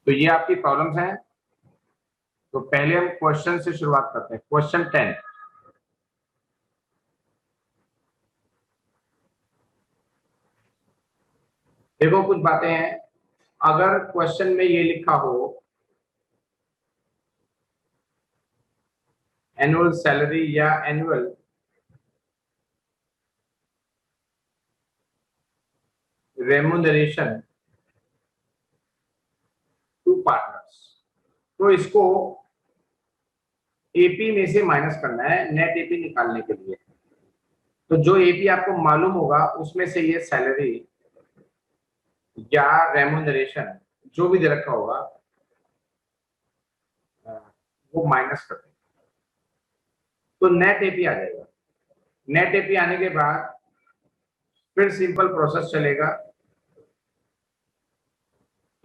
तो ये आपकी प्रॉब्लम्स हैं। तो पहले हम क्वेश्चन से शुरुआत करते हैं। क्वेश्चन 10, देखो कुछ बातें हैं। अगर क्वेश्चन में ये लिखा हो एनुअल सैलरी या एनुअल रेम्यूनरेशन टू पार्टनर्स, तो इसको एपी में से माइनस करना है नेट एपी निकालने के लिए। तो जो एपी आपको मालूम होगा उसमें से ये सैलरी या रेम्यूनरेशन जो भी दे रखा होगा वो माइनस कर देंगे, तो नेट एपी आ जाएगा। नेट एपी आने के बाद फिर सिंपल प्रोसेस चलेगा।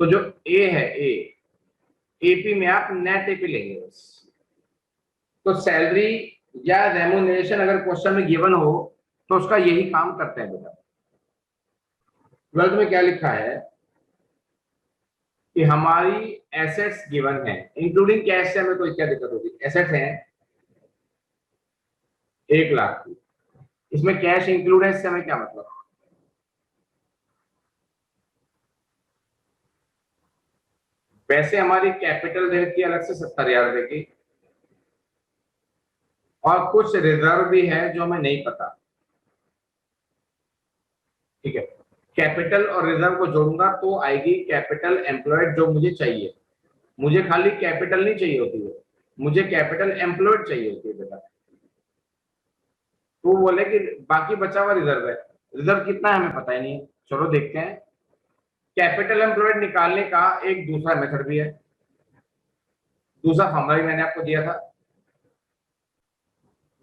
तो जो ए है, एपी में आप नेट एपी लेंगे बस। तो सैलरी या रेम्यूनरेशन अगर क्वेश्चन में गिवन हो तो उसका यही काम करते हैं बेटा। 12th में क्या लिखा है कि हमारी एसेट्स गिवन है, इंक्लूडिंग कैश से हमें कोई क्या दिक्कत होगी। एसेट्स हैं 1,00,000 की, इसमें कैश इंक्लूड है, इससे हमें क्या मतलब। वैसे हमारी कैपिटल दे रखी अलग से 70,000 रुपए की, और कुछ रिजर्व भी है जो हमें नहीं पता। ठीक है, कैपिटल और रिजर्व को जोड़ूंगा तो आएगी कैपिटल एम्प्लॉयड जो मुझे चाहिए। मुझे खाली कैपिटल नहीं चाहिए होती है, मुझे कैपिटल एम्प्लॉयड चाहिए होती है बेटा। तो बोले कि बाकी बचा हुआ रिजर्व है, रिजर्व कितना है हमें पता ही नहीं है। चलो देखते हैं। कैपिटल एम्प्लॉयड निकालने का एक दूसरा मेथड भी है, दूसरा फॉर्मूला भी मैंने आपको दिया था।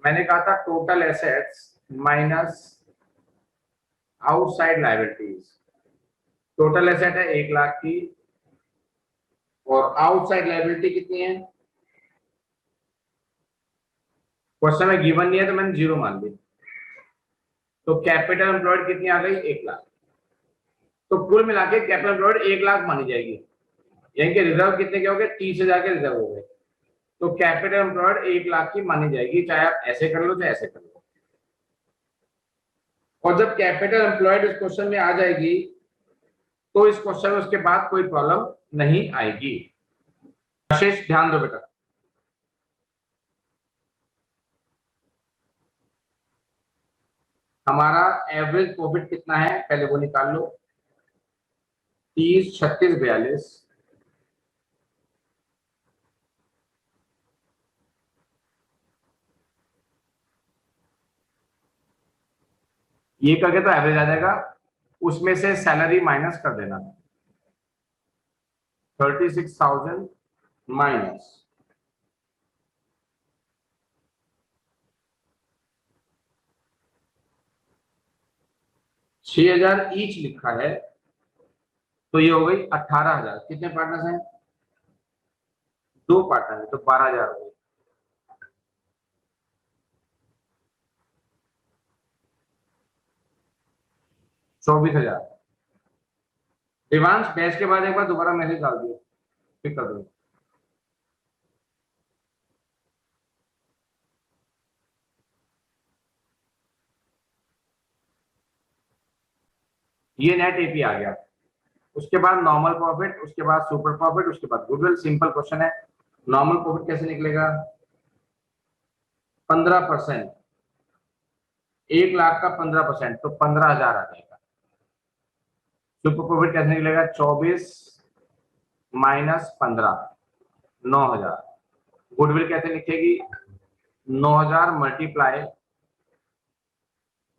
मैंने कहा था total assets minus outside liabilities. Total asset है 1,00,000 की और आउटसाइड लायबिलिटी कितनी है। क्वेश्चन में गिवन नहीं है तो मैंने 0 मान ली। तो कैपिटल एम्प्लॉयड कितनी आ गई, 1,00,000। तो कुल मिला के कैपिटल एम्प्लॉयड 1,00,000 मानी जाएगी, यानी कि रिजर्व कितने के हो गए, 30,000 के रिजर्व हो गए। तो कैपिटल एम्प्लॉयड 1,00,000 की मानी जाएगी, चाहे आप ऐसे कर लो चाहे ऐसे कर लो। और जब कैपिटल एम्प्लॉयड इस क्वेश्चन में आ जाएगी तो इस क्वेश्चन में उसके बाद कोई प्रॉब्लम नहीं आएगी। विशेष ध्यान दो बेटा। हमारा एवरेज प्रॉफिट कितना है पहले वो निकाल लो। 30, 36, 42। ये करके तो एवरेज आ जाएगा, उसमें से सैलरी माइनस कर देना। 36,000 माइनस 6,000 ईच लिखा है, तो ये हो गई 18,000। कितने पार्टनर्स हैं, 2 पार्टनर है, तो 12,000 हो गई। चौबीस हजार। दिवांश बैच के बाद एक बार दोबारा मैसेज डाल दियो, पिक कर दो। ये नेट एपी आ गया, उसके बाद नॉर्मल प्रॉफिट, उसके बाद सुपर प्रॉफिट, उसके बाद गुडविल। सिंपल क्वेश्चन है। नॉर्मल प्रॉफिट कैसे निकलेगा, 15%। 1,00,000 का 15% तो 15,000 आ जाएगा। सुपर प्रॉफिट कैसे निकलेगा, 24 माइनस 15, 9,000। गुडविल कैसे लिखेगी, 9,000 मल्टीप्लाई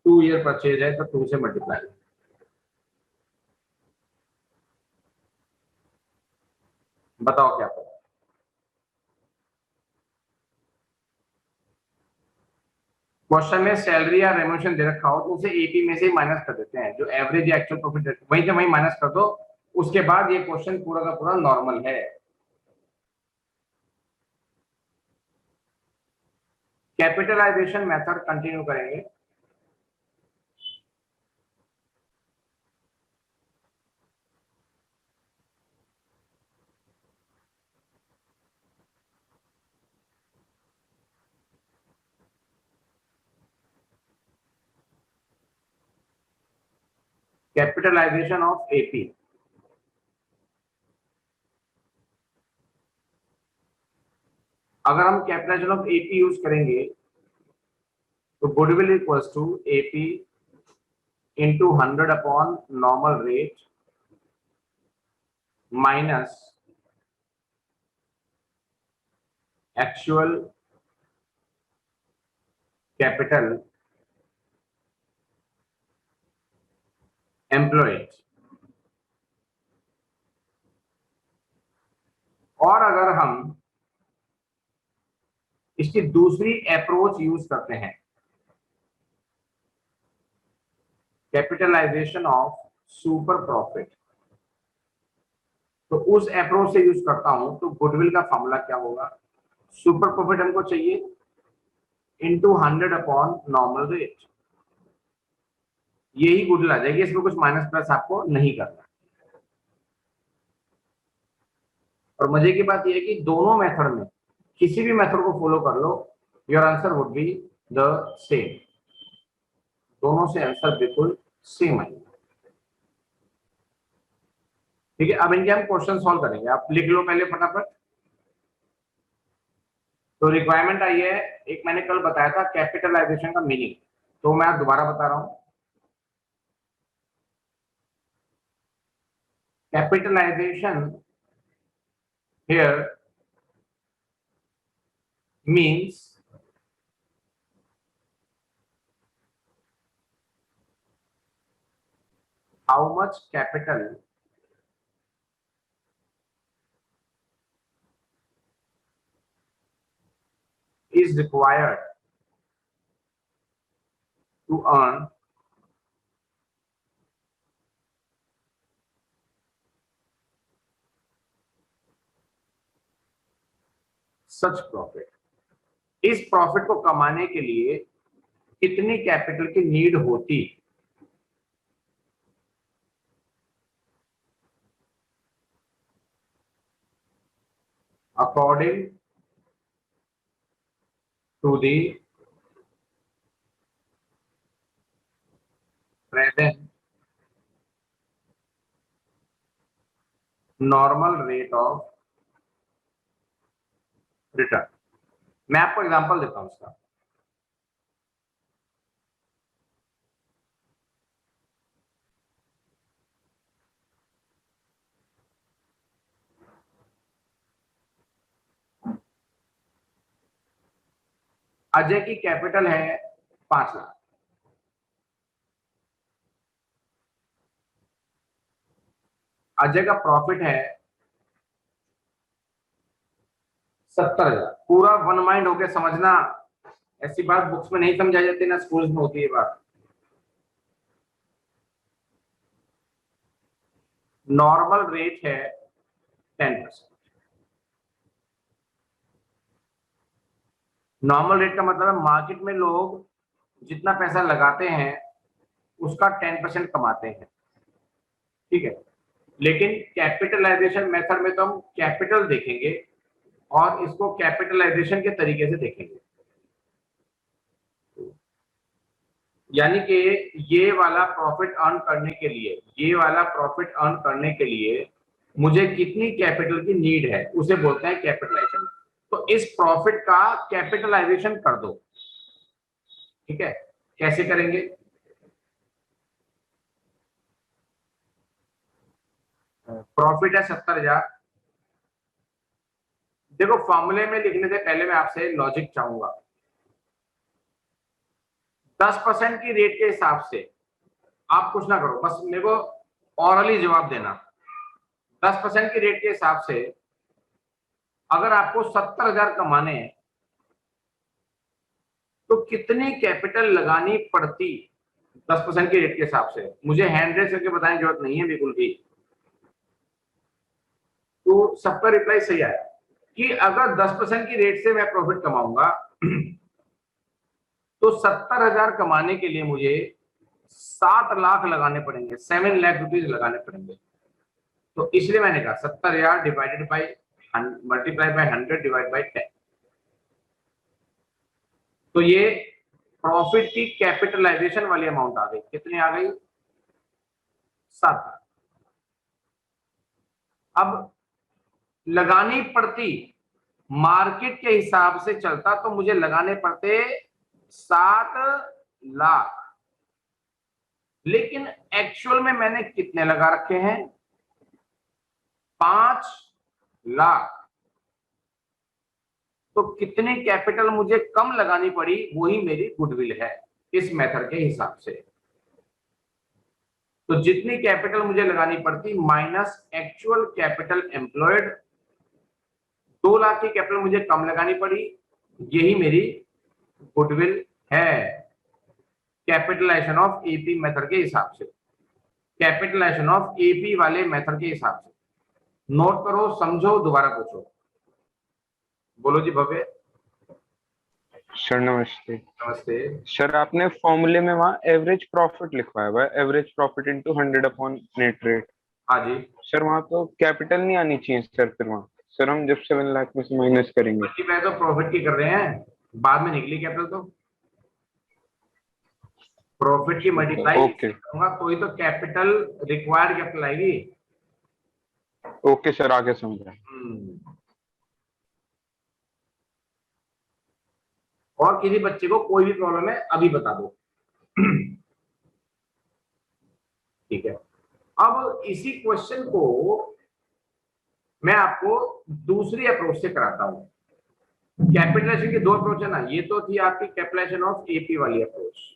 2 ईयर परचेज है तो 2 से मल्टीप्लाई। बताओ क्या पता। क्वेश्चन में सैलरी या रेम्यूनरेशन दे रखा हो तो उसे एपी में से ही माइनस कर देते हैं, जो एवरेज या एक्चुअल प्रॉफिट वही से वही माइनस कर दो। उसके बाद ये क्वेश्चन पूरा का पूरा नॉर्मल है। कैपिटलाइजेशन मेथड कंटिन्यू करेंगे। कैपिटलाइजेशन ऑफ एपी, अगर हम कैपिटलाइजेशन ऑफ एपी यूज करेंगे तो goodwill equals to AP into 100 upon normal rate minus actual capital employed. और अगर हम इसकी दूसरी अप्रोच यूज करते हैं, कैपिटलाइजेशन ऑफ सुपर प्रॉफिट, तो उस अप्रोच से यूज करता हूं तो गुडविल का फॉर्मूला क्या होगा, सुपर प्रॉफिट हमको चाहिए इंटू 100 अपॉन नॉर्मल रेट, यही गुडविल आ जाएगी, इसमें कुछ माइनस प्लस आपको नहीं करना। और मजे की बात यह है कि दोनों मेथड में किसी भी मेथड को फॉलो कर लो, your answer would be the same, दोनों से आंसर बिल्कुल सेम आएगा। ठीक है, अब इनके हम क्वेश्चन सॉल्व करेंगे, आप लिख लो पहले फटाफट। तो रिक्वायरमेंट आई है, एक मैंने कल बताया था कैपिटलाइजेशन का मीनिंग, तो मैं दोबारा बता रहा हूं। Capitalisation here means how much capital is required to earn such profit, इस प्रॉफिट को कमाने के लिए कितनी कैपिटल की नीड होती, according to the present normal rate of return. मैं आपको एग्जांपल देता हूं इसका। अजय की कैपिटल है 5 लाख, अजय का प्रॉफिट है 70,000। पूरा वन माइंड होके समझना, ऐसी बात बुक्स में नहीं समझाई जाती ना स्कूल्स में होती है बात। नॉर्मल रेट है 10%। नॉर्मल रेट का मतलब है मार्केट में लोग जितना पैसा लगाते हैं उसका 10% कमाते हैं, ठीक है। लेकिन कैपिटलाइजेशन मेथड में तो हम कैपिटल देखेंगे और इसको कैपिटलाइजेशन के तरीके से देखेंगे, यानी कि ये वाला प्रॉफिट अर्न करने के लिए, ये वाला प्रॉफिट अर्न करने के लिए मुझे कितनी कैपिटल की नीड है उसे बोलते हैं कैपिटलाइजेशन। तो इस प्रॉफिट का कैपिटलाइजेशन कर दो, ठीक है। कैसे करेंगे, प्रॉफिट है 70,000। देखो फॉर्मूले में लिखने से पहले मैं आपसे लॉजिक चाहूंगा। 10% की रेट के हिसाब से आप कुछ ना करो, बस मेरे को ऑरली जवाब देना। 10% की रेट के हिसाब से अगर आपको 70,000 कमाने हैं तो कितनी कैपिटल लगानी पड़ती 10% की रेट के हिसाब से, मुझे हैंड रेस करके बताने की जरूरत नहीं है बिल्कुल भी। तो सबका रिप्लाई सही आया कि अगर 10% की रेट से मैं प्रॉफिट कमाऊंगा तो 70,000 कमाने के लिए मुझे 7 लाख लगाने पड़ेंगे, 7 लाख रुपीज लगाने पड़ेंगे। तो इसलिए मैंने कहा 70,000 divided by multiply by 100 divide by 10। तो ये प्रॉफिट की कैपिटलाइजेशन वाली अमाउंट आ गई, कितनी आ गई 7 लाख। अब लगानी पड़ती, मार्केट के हिसाब से चलता तो मुझे लगाने पड़ते 7 लाख, लेकिन एक्चुअल में मैंने कितने लगा रखे हैं? 5 लाख। तो कितनी कैपिटल मुझे कम लगानी पड़ी, वही मेरी गुडविल है इस मेथड के हिसाब से। तो जितनी कैपिटल मुझे लगानी पड़ती minus actual capital employed, 2 lakh की कैपिटल मुझे कम लगानी पड़ी, यही मेरी गुडविल है कैपिटलाइजेशन ऑफ एपी मेथड के हिसाब से, कैपिटलाइजेशन ऑफ एपी वाले मेथड के हिसाब से। नोट करो, समझो, दोबारा पूछो। बोलो जी भव्य। सर नमस्ते। नमस्ते सर आपने फॉर्मूले में वहाँ एवरेज प्रॉफिट लिखवाया हुआ है, average profit into 100 upon net rate. हाँ जी, सर वहाँ तो कैपिटल नहीं आनी चाहिए सर, फिर वहाँ सर हम जब 7 लाख में से माइनस करेंगे। मल्टीप्लाई तो प्रॉफिट की कर रहे हैं, बाद में निकली कैपिटल तो प्रॉफिट की मल्टीप्लाई ओके करूंगा तो ही तो कैपिटल रिक्वायर्ड कैपिटल आएगी। ओके सर, आगे समझा। और किसी बच्चे को कोई भी प्रॉब्लम है अभी बता दो। ठीक है, अब इसी क्वेश्चन को मैं आपको दूसरी अप्रोच से कराता हूं। कैपिटलाइजेशन की 2 अप्रोच है ना, ये तो थी आपकी कैपिटलाइजेशन ऑफ एपी वाली अप्रोच।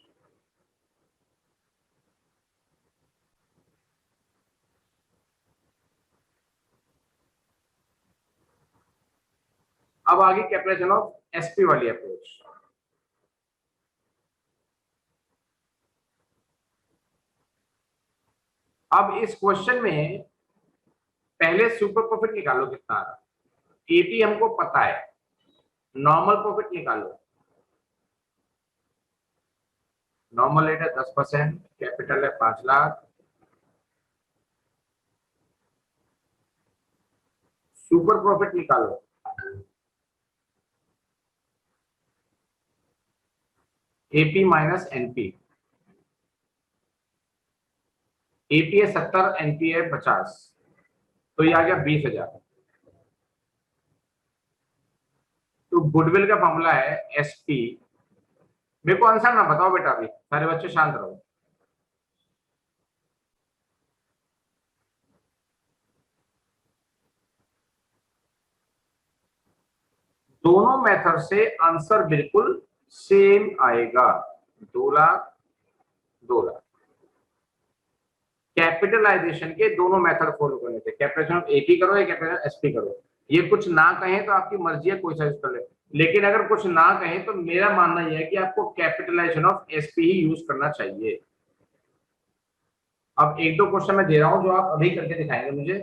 अब आगे कैपिटलाइजेशन ऑफ एसपी वाली अप्रोच। अब इस क्वेश्चन में पहले सुपर प्रॉफिट निकालो कितना आ रहा, एपी हमको पता है, नॉर्मल प्रॉफिट निकालो। नॉर्मल रेट है 10%, कैपिटल है 5 लाख, सुपर प्रॉफिट निकालो। एपी माइनस एनपी, एपी है 70, एनपी है 50, तो ये आ गया 20,000। तो गुडविल का फॉर्मूला है एसपी। मेरे को आंसर ना बताओ बेटा, अभी सारे बच्चे शांत रहो। दोनों मेथड से आंसर बिल्कुल सेम आएगा, 2 लाख 2 लाख। कैपिटलाइजेशन के दोनों मेथड फॉलो करने थे, कैपिटलाइजेशन ऑफ एपी करो या कैपिटलाइजेशन एसपी करो। ये कुछ ना कहें तो आपकी मर्जी है, कोई सा यूज कर ले, लेकिन अगर कुछ ना कहें तो मेरा मानना यह है कि आपको कैपिटलाइजेशन ऑफ एसपी ही यूज करना चाहिए। अब 1-2 क्वेश्चन मैं दे रहा हूं जो आप अभी करके दिखाएंगे मुझे।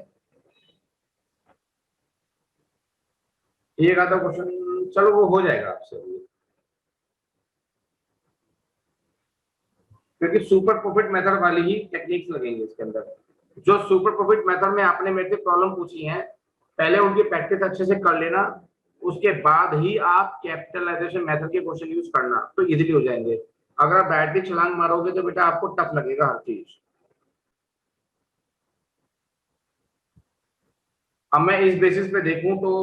एक आधा क्वेश्चन चलो वो हो जाएगा आपसे, क्योंकि सुपर प्रॉफिट मेथड वाली ही टेक्निक्स लगेंगे इसके अंदर। जो सुपर प्रॉफिट मेथड में आपने मेरे से प्रॉब्लम पूछी है, पहले उनकी प्रैक्टिस अच्छे से कर लेना, उसके बाद ही आप कैपिटलाइजेशन मेथड के क्वेश्चन यूज करना, तो इजीली हो जाएंगे। अगर आप बैठ के छलांग मारोगे तो बेटा आपको टफ लगेगा हर चीज। अब मैं इस बेसिस पे देखूं तो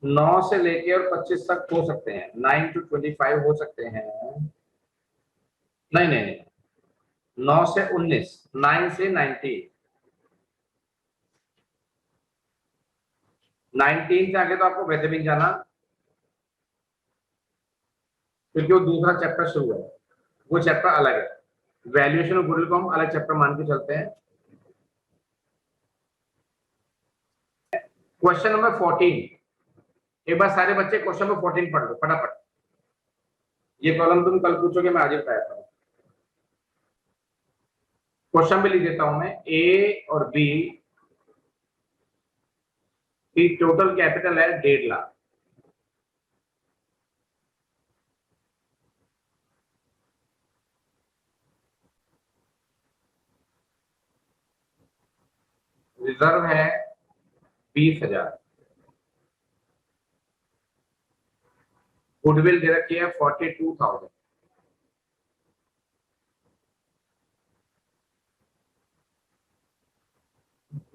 9 से लेके और 25 तक हो सकते हैं, 9 to 25 हो सकते हैं। नहीं नहीं नहीं, 9 से 19, 9 से 19, 19 से आगे तो आपको वैसे भी नहीं जाना, क्योंकि वो दूसरा चैप्टर शुरू है, वो चैप्टर अलग है। वैल्यूएशन ऑफ गुडविल को हम अलग चैप्टर मान के चलते हैं। क्वेश्चन नंबर 14, एक बार सारे बच्चे क्वेश्चन नंबर 14 पढ़ लो फटाफट। ये प्रॉब्लम तुम कल पूछोगे, मैं आज ही बताया था। क्वेश्चन भी लिख देता हूं मैं। ए और बी की टोटल कैपिटल है 1.5 लाख। रिजर्व है 20,000। गुडविल दे रखी है 42,000।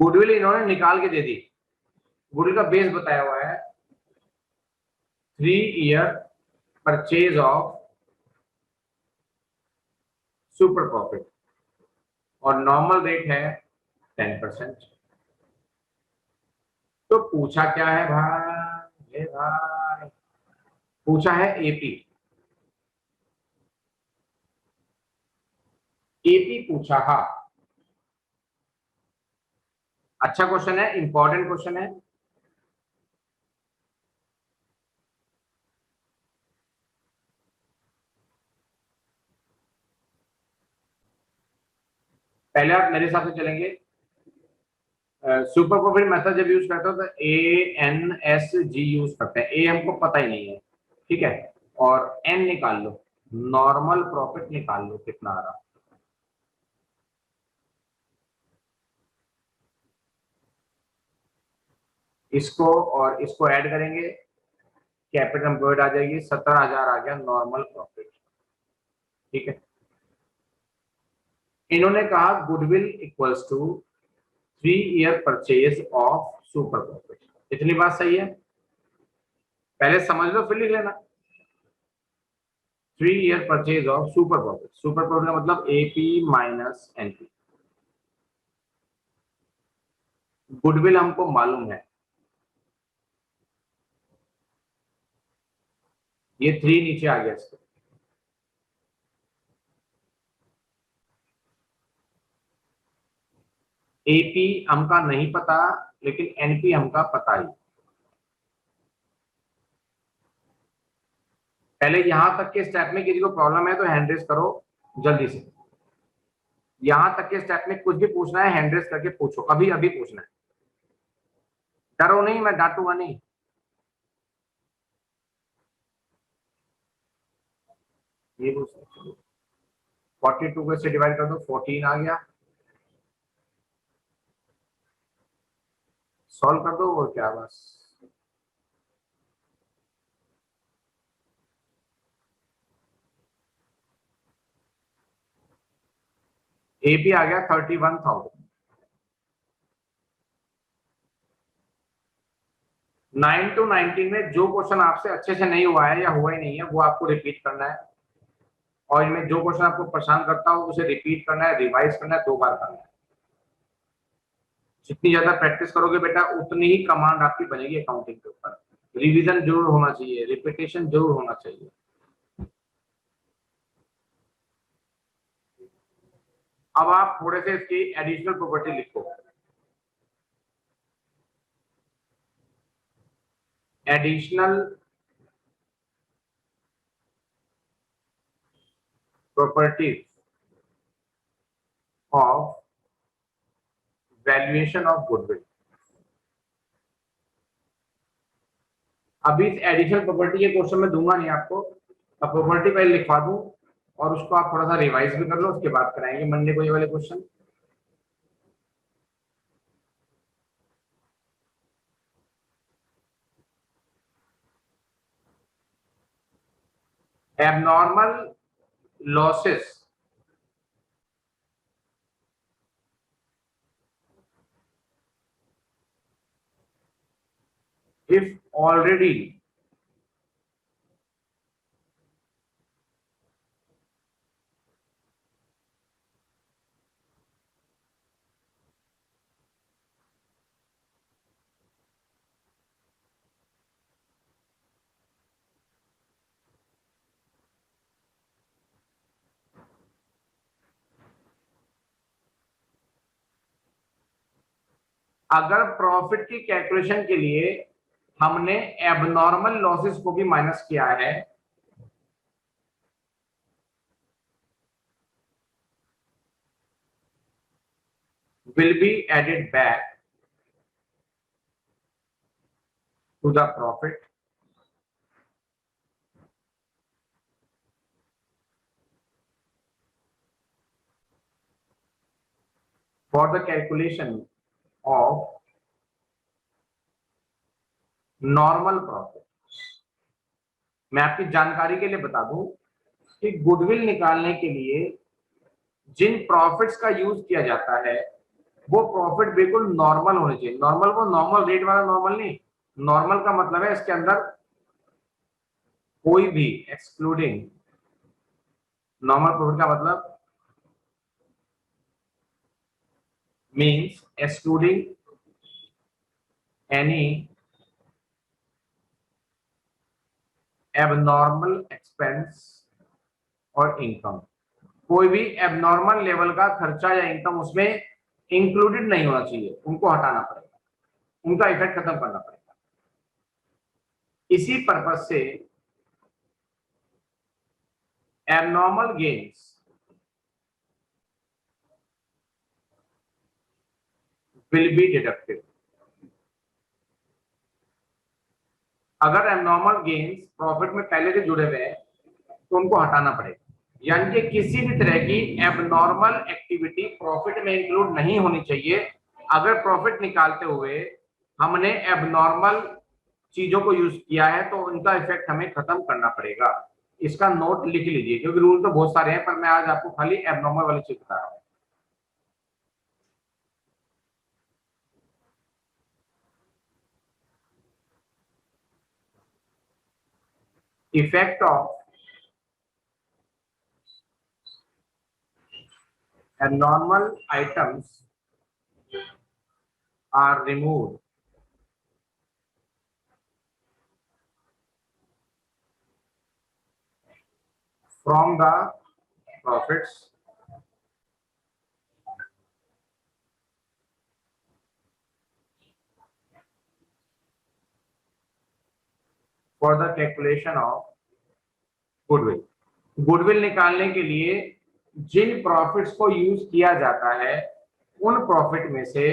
गुडविल इन्होंने निकाल के दे दी, गुडविल का बेस बताया हुआ है 3 year purchase of super profit और नॉर्मल रेट है 10%। तो पूछा क्या है भाई, पूछा है एपी, एपी पूछा। हाँ, अच्छा क्वेश्चन है, इंपॉर्टेंट क्वेश्चन है। पहले आप मेरे हिसाब से चलेंगे, सुपर प्रॉफिट मेथड जब यूज करते हो तो ANSG यूज करते हैं। ए हमको पता ही नहीं है, ठीक है, और एन निकाल लो, नॉर्मल प्रॉफिट निकाल लो कितना आ रहा। इसको और इसको ऐड करेंगे, कैपिटल एम्प्लॉयड आ जाएगी 17,000 आ गया नॉर्मल प्रॉफिट, ठीक है। इन्होंने कहा goodwill equals to 3 year purchase of super profit. इतनी बात सही है, पहले समझ लो फिर लिख लेना। 3 year purchase of super profit, super profit का मतलब एपी माइनस एनपी। गुडविल हमको मालूम है, ये 3 नीचे आ गया इसको। एपी हमका नहीं पता, लेकिन एनपी हमका पता ही। पहले यहां तक के स्टेप में किसी को प्रॉब्लम है तो हैंड रेस करो जल्दी से। यहां तक के स्टेप में कुछ भी पूछना है हैंड रेस करके पूछो, अभी अभी पूछना है, डरो नहीं, मैं डांटूंगा नहीं। ये 42 को से डिवाइड कर दो, 14 आ गया, सॉल्व कर दो और क्या बस। एपी आ गया 31,000। 9 to 19 में जो क्वेश्चन आपसे अच्छे से नहीं हुआ है या हुआ ही नहीं है वो आपको रिपीट करना है, और इनमें जो क्वेश्चन आपको परेशान करता हो उसे रिपीट करना है, रिवाइज करना है, 2 बार करना है। जितनी ज्यादा प्रैक्टिस करोगे बेटा उतनी ही कमांड आपकी बनेगी अकाउंटिंग के ऊपर। रिवीजन जरूर होना चाहिए, रिपीटेशन जरूर होना चाहिए। अब आप थोड़े से इसकी एडिशनल प्रॉपर्टी लिखो। Additional properties of valuation of goodwill. अभी इस एडिशनल प्रॉपर्टी के क्वेश्चन में दूंगा नहीं आपको, अब प्रॉपर्टी पहले लिखवा दूं और उसको आप थोड़ा सा रिवाइज भी कर लो, उसके बाद कराएंगे मंडे को ये वाले question. Abnormal losses if already अगर प्रॉफिट की कैलकुलेशन के लिए हमने एबनॉर्मल लॉसेस को भी माइनस किया है, will be added back to the profit for the calculation of normal profit. मैं आपकी जानकारी के लिए बता दूं कि गुडविल निकालने के लिए जिन प्रॉफिट्स का यूज किया जाता है वो प्रॉफिट बिल्कुल नॉर्मल होनी चाहिए। नॉर्मल वो नॉर्मल रेट वाला नॉर्मल नहीं, नॉर्मल का मतलब है इसके अंदर कोई भी एक्सक्लूडिंग, नॉर्मल प्रॉफिट का मतलब means excluding any abnormal expense और इनकम। कोई भी एबनॉर्मल लेवल का खर्चा या इनकम उसमें इंक्लूडेड नहीं होना चाहिए, उनको हटाना पड़ेगा, उनका इफेक्ट खत्म करना पड़ेगा। इसी पर्पज से abnormal gains will be deducted. अगर एबनॉर्मल गेन्स प्रॉफिट में पहले से जुड़े हुए हैं तो उनको हटाना पड़ेगा। यानी कि किसी भी तरह की एबनॉर्मल एक्टिविटी प्रॉफिट में इंक्लूड नहीं होनी चाहिए। अगर प्रॉफिट निकालते हुए हमने एबनॉर्मल चीजों को यूज किया है तो उनका इफेक्ट हमें खत्म करना पड़ेगा। इसका नोट लिख लीजिए, क्योंकि रूल तो बहुत सारे हैं, पर मैं आज आपको खाली एबनॉर्मल वाली चीज बता रहा हूं। Effect of abnormal items are removed from the profits for the calculation of goodwill। Goodwill निकालने के लिए जिन प्रॉफिट्स को यूज किया जाता है उन प्रॉफिट में से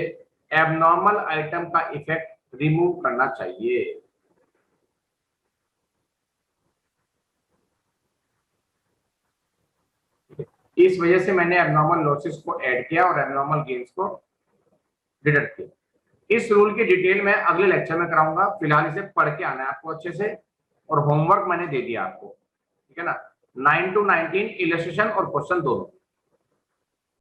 एबनॉर्मल आइटम का इफेक्ट रिमूव करना चाहिए। इस वजह से मैंने एबनॉर्मल लॉसेस को ऐड किया और एबनॉर्मल गेन्स को डिडक्ट किया। इस रूल की डिटेल मैं अगले लेक्चर में कराऊंगा। फिलहाल इसे पढ़ के आना है आपको अच्छे से, और होमवर्क मैंने दे दिया आपको, ठीक है ना। 9 to 19 इलस्ट्रेशन और क्वेश्चन दोनों।